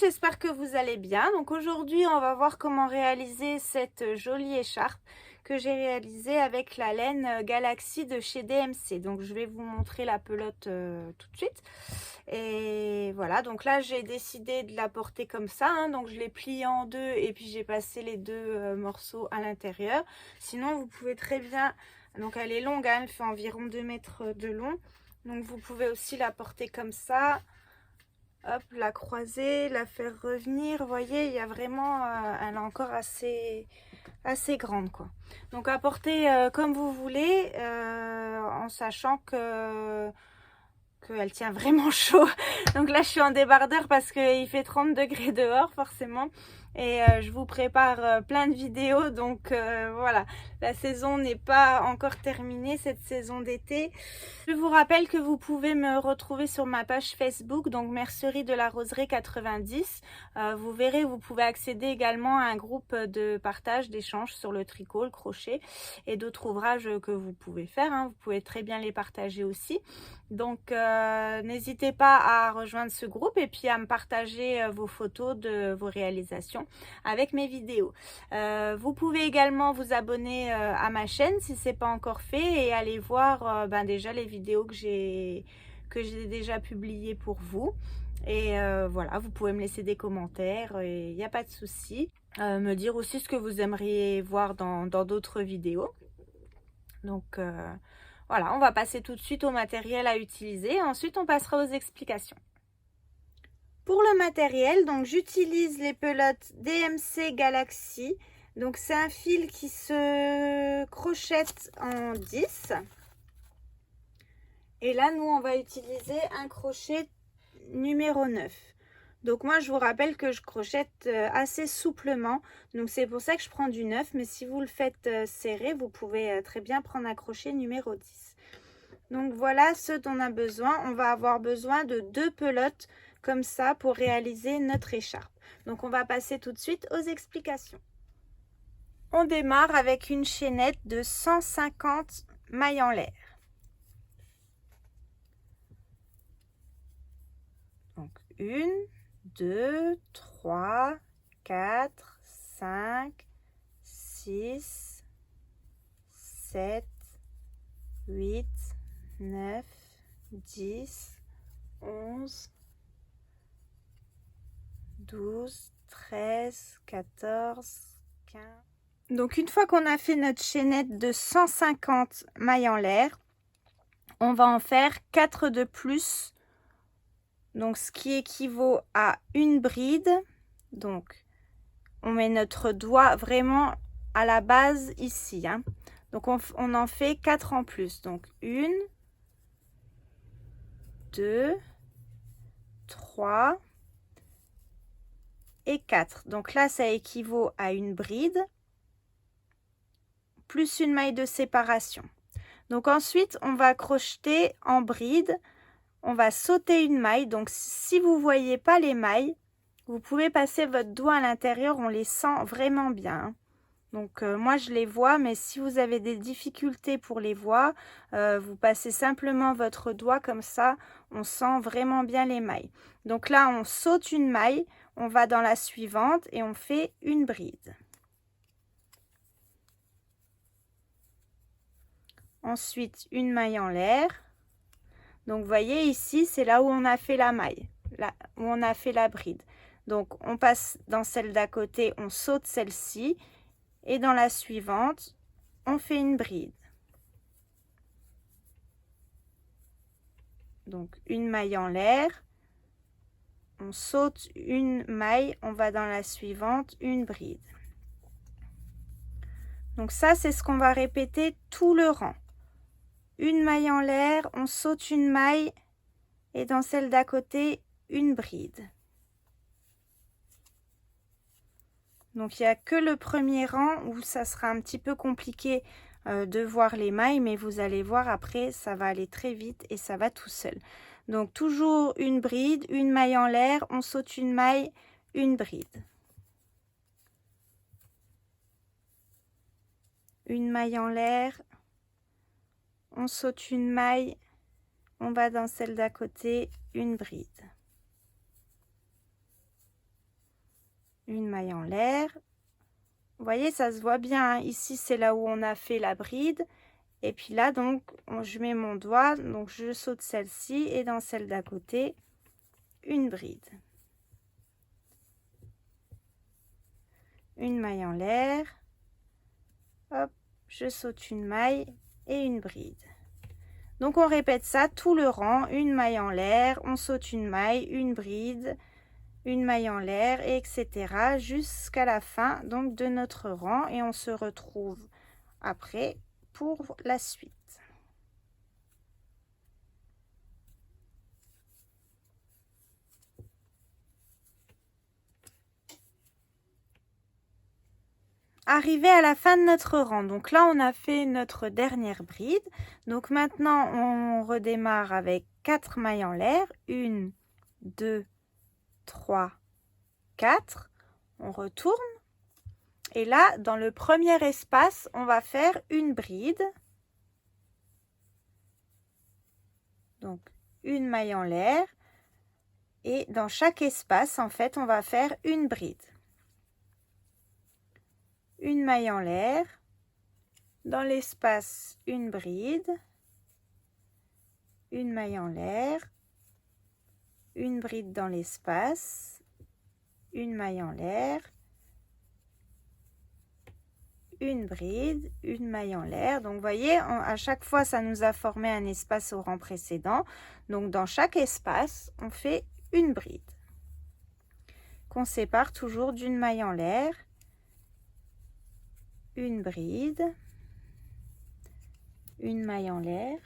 j'espère que vous allez bien. Donc aujourd'hui, on va voir comment réaliser cette jolie écharpe que j'ai réalisée avec la laine Galaxy de chez DMC. Donc je vais vous montrer la pelote tout de suite. Et voilà, donc là j'ai décidé de la porter comme ça, hein. Donc je l'ai pliée en deux et puis j'ai passé les deux morceaux à l'intérieur. Sinon vous pouvez très bien, donc elle est longue, hein, elle fait environ 2 mètres de long. Donc vous pouvez aussi la porter comme ça. Hop, la croiser, la faire revenir. Vous voyez, il y a vraiment, elle est encore assez grande, quoi. Donc à porter comme vous voulez, en sachant qu'elle tient vraiment chaud. Donc là je suis en débardeur parce qu'il fait 30 degrés dehors forcément. Et je vous prépare plein de vidéos. Donc voilà, la saison n'est pas encore terminée, cette saison d'été. Je vous rappelle que vous pouvez me retrouver sur ma page Facebook, donc Mercerie de la Roseraie 90. Vous verrez, vous pouvez accéder également à un groupe de partage, d'échange sur le tricot, le crochet et d'autres ouvrages que vous pouvez faire, hein. Vous pouvez très bien les partager aussi. Donc n'hésitez pas à rejoindre ce groupe et puis à me partager vos photos de vos réalisations avec mes vidéos. Vous pouvez également vous abonner à ma chaîne si ce n'est pas encore fait et aller voir déjà les vidéos que j'ai déjà publiées pour vous. Et voilà, vous pouvez me laisser des commentaires, il n'y a pas de souci. Me dire aussi ce que vous aimeriez voir dans d'autres vidéos. Donc voilà, on va passer tout de suite au matériel à utiliser. Ensuite, on passera aux explications. Pour le matériel, donc j'utilise les pelotes DMC Galaxy. Donc c'est un fil qui se crochette en 10. Et là, nous, on va utiliser un crochet numéro 9. Donc moi, je vous rappelle que je crochette assez souplement. Donc c'est pour ça que je prends du 9. Mais si vous le faites serré, vous pouvez très bien prendre un crochet numéro 10. Donc voilà ce dont on a besoin. On va avoir besoin de 2 pelotes comme ça pour réaliser notre écharpe. Donc on va passer tout de suite aux explications. On démarre avec une chaînette de 150 mailles en l'air. Donc 1, 2, 3, 4, 5, 6, 7, 8, 9, 10, 11, 12, 13, 14, 15. Donc une fois qu'on a fait notre chaînette de 150 mailles en l'air, on va en faire 4 de plus. Donc ce qui équivaut à une bride. Donc on met notre doigt vraiment à la base ici, hein. Donc on en fait 4 en plus. Donc 1, 2, 3 et 4. Donc là, ça équivaut à une bride plus une maille de séparation. Donc ensuite, on va crocheter en bride. On va sauter une maille. Donc si vous ne voyez pas les mailles, vous pouvez passer votre doigt à l'intérieur. On les sent vraiment bien, hein. Donc moi je les vois, mais si vous avez des difficultés pour les voir, vous passez simplement votre doigt comme ça, on sent vraiment bien les mailles. Donc là on saute une maille, on va dans la suivante et on fait une bride. Ensuite une maille en l'air. Donc vous voyez ici c'est là où on a fait la maille, là où on a fait la bride. Donc on passe dans celle d'à côté, on saute celle-ci. Et dans la suivante, on fait une bride. Donc une maille en l'air, on saute une maille, on va dans la suivante, une bride. Donc ça, c'est ce qu'on va répéter tout le rang. Une maille en l'air, on saute une maille et dans celle d'à côté, une bride. Donc il n'y a que le premier rang où ça sera un petit peu compliqué de voir les mailles, mais vous allez voir après, ça va aller très vite et ça va tout seul. Donc toujours une bride, une maille en l'air, on saute une maille, une bride. Une maille en l'air, on saute une maille, on va dans celle d'à côté, une bride. une maille en l'air. Vous voyez, ça se voit bien, hein. Ici c'est là où on a fait la bride, et puis là donc je mets mon doigt, donc je saute celle-ci, et dans celle d'à côté une bride, une maille en l'air, hop, je saute une maille et une bride. Donc on répète ça tout le rang, une maille en l'air, on saute une maille, une bride, une maille en l'air, etc. jusqu'à la fin donc de notre rang, et on se retrouve après pour la suite. Arrivé à la fin de notre rang, donc là on a fait notre dernière bride, donc maintenant on redémarre avec 4 mailles en l'air, 1, 2, 3, 4, on retourne, et là dans le premier espace on va faire une bride, donc une maille en l'air, et dans chaque espace en fait on va faire une bride, une maille en l'air, dans l'espace une bride, une maille en l'air, une bride dans l'espace, une maille en l'air, une bride, une maille en l'air. Donc vous voyez, à chaque fois ça nous a formé un espace au rang précédent. Donc dans chaque espace on fait une bride qu'on sépare toujours d'une maille en l'air, une bride, une maille en l'air,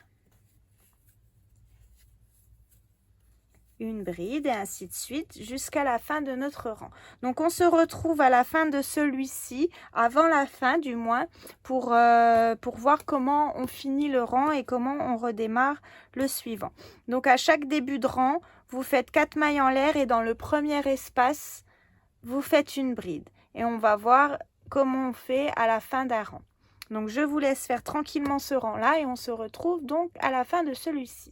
une bride, et ainsi de suite jusqu'à la fin de notre rang. Donc on se retrouve à la fin de celui-ci, avant la fin du moins, pour voir comment on finit le rang et comment on redémarre le suivant. Donc à chaque début de rang, vous faites 4 mailles en l'air, et dans le premier espace vous faites une bride, et on va voir comment on fait à la fin d'un rang. Donc je vous laisse faire tranquillement ce rang là, et on se retrouve donc à la fin de celui-ci.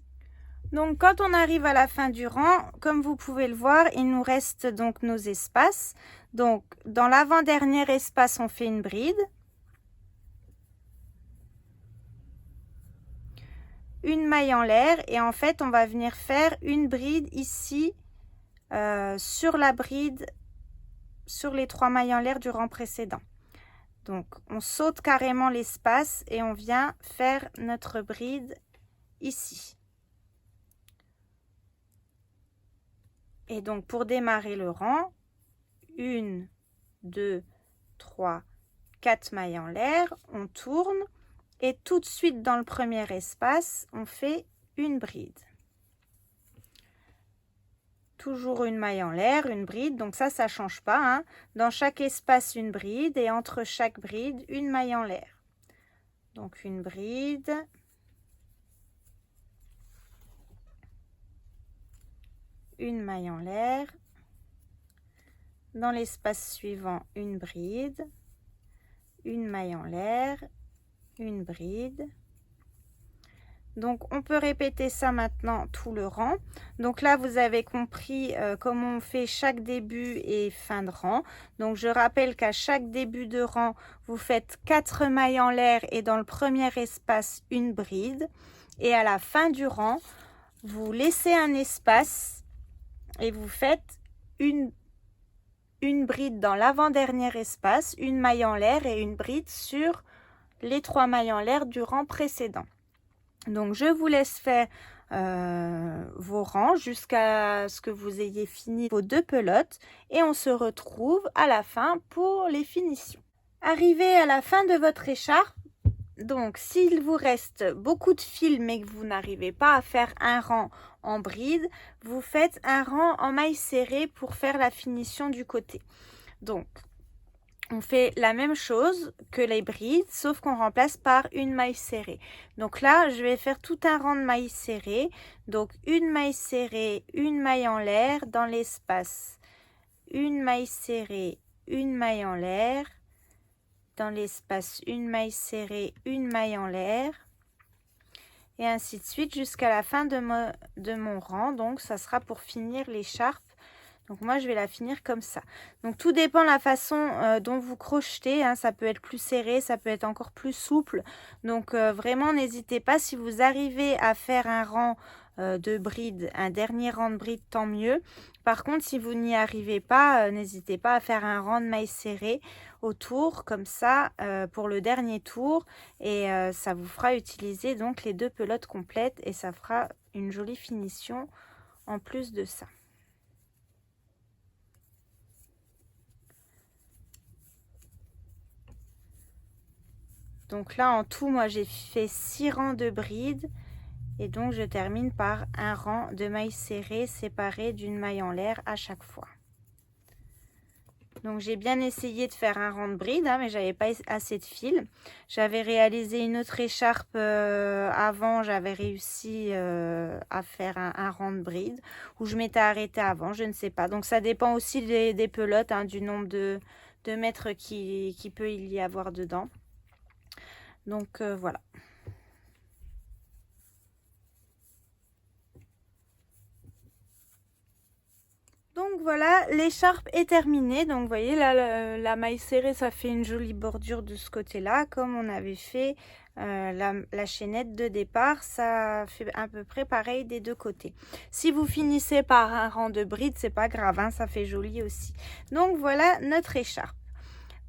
Donc quand on arrive à la fin du rang, comme vous pouvez le voir, il nous reste donc nos espaces. Donc dans l'avant-dernier espace on fait une bride, une maille en l'air, et en fait on va venir faire une bride ici sur la bride, sur les 3 mailles en l'air du rang précédent. Donc on saute carrément l'espace et on vient faire notre bride ici. Et donc pour démarrer le rang, 1, 2, 3, 4 mailles en l'air, on tourne, et tout de suite dans le premier espace on fait une bride. Toujours une maille en l'air, une bride, donc ça change pas, hein. Dans chaque espace une bride, et entre chaque bride une maille en l'air. Donc une bride, une maille en l'air, dans l'espace suivant une bride, une maille en l'air, une bride. Donc on peut répéter ça maintenant tout le rang. Donc là vous avez compris comment on fait chaque début et fin de rang. Donc je rappelle qu'à chaque début de rang vous faites 4 mailles en l'air, et dans le premier espace une bride, et à la fin du rang vous laissez un espace et vous faites une bride dans l'avant-dernier espace, une maille en l'air et une bride sur les 3 mailles en l'air du rang précédent. Donc je vous laisse faire vos rangs jusqu'à ce que vous ayez fini vos 2 pelotes, et on se retrouve à la fin pour les finitions. Arrivé à la fin de votre écharpe, donc s'il vous reste beaucoup de fil mais que vous n'arrivez pas à faire un rang en bride, vous faites un rang en maille serrée pour faire la finition du côté. Donc on fait la même chose que les brides, sauf qu'on remplace par une maille serrée. Donc là, je vais faire tout un rang de mailles serrées. Donc une maille serrée, une maille en l'air dans l'espace. Une maille serrée, une maille en l'air. Dans l'espace, une maille serrée, une maille en l'air. Et ainsi de suite jusqu'à la fin de mon rang. Donc ça sera pour finir l'écharpe Donc moi je vais la finir comme ça. Donc tout dépend de la façon dont vous crochetez, hein. Ça peut être plus serré, ça peut être encore plus souple. Donc vraiment n'hésitez pas, si vous arrivez à faire un rang de brides, un dernier rang de brides, tant mieux. Par contre, si vous n'y arrivez pas, n'hésitez pas à faire un rang de mailles serrées autour, comme ça, pour le dernier tour. Et ça vous fera utiliser donc les 2 pelotes complètes et ça fera une jolie finition en plus de ça. Donc là, en tout, moi, j'ai fait 6 rangs de brides. Et donc, je termine par un rang de mailles serrées séparées d'une maille en l'air à chaque fois. Donc, j'ai bien essayé de faire un rang de bride, hein, mais j'avais pas assez de fil. J'avais réalisé une autre écharpe avant. J'avais réussi à faire un rang de bride. Ou je m'étais arrêtée avant, je ne sais pas. Donc, ça dépend aussi des pelotes, hein, du nombre de mètres qui peut y avoir dedans. Donc voilà. Donc voilà, l'écharpe est terminée. Donc vous voyez là, la maille serrée, ça fait une jolie bordure de ce côté-là, comme on avait fait la chaînette de départ. Ça fait à peu près pareil des 2 côtés. Si vous finissez par un rang de brides, c'est pas grave, hein, ça fait joli aussi. Donc voilà notre écharpe.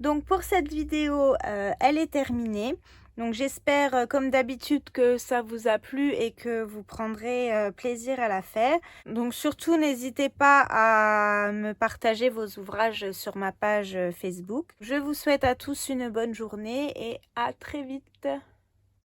Donc pour cette vidéo, elle est terminée. Donc j'espère comme d'habitude que ça vous a plu et que vous prendrez plaisir à la faire. Donc surtout n'hésitez pas à me partager vos ouvrages sur ma page Facebook. Je vous souhaite à tous une bonne journée et à très vite.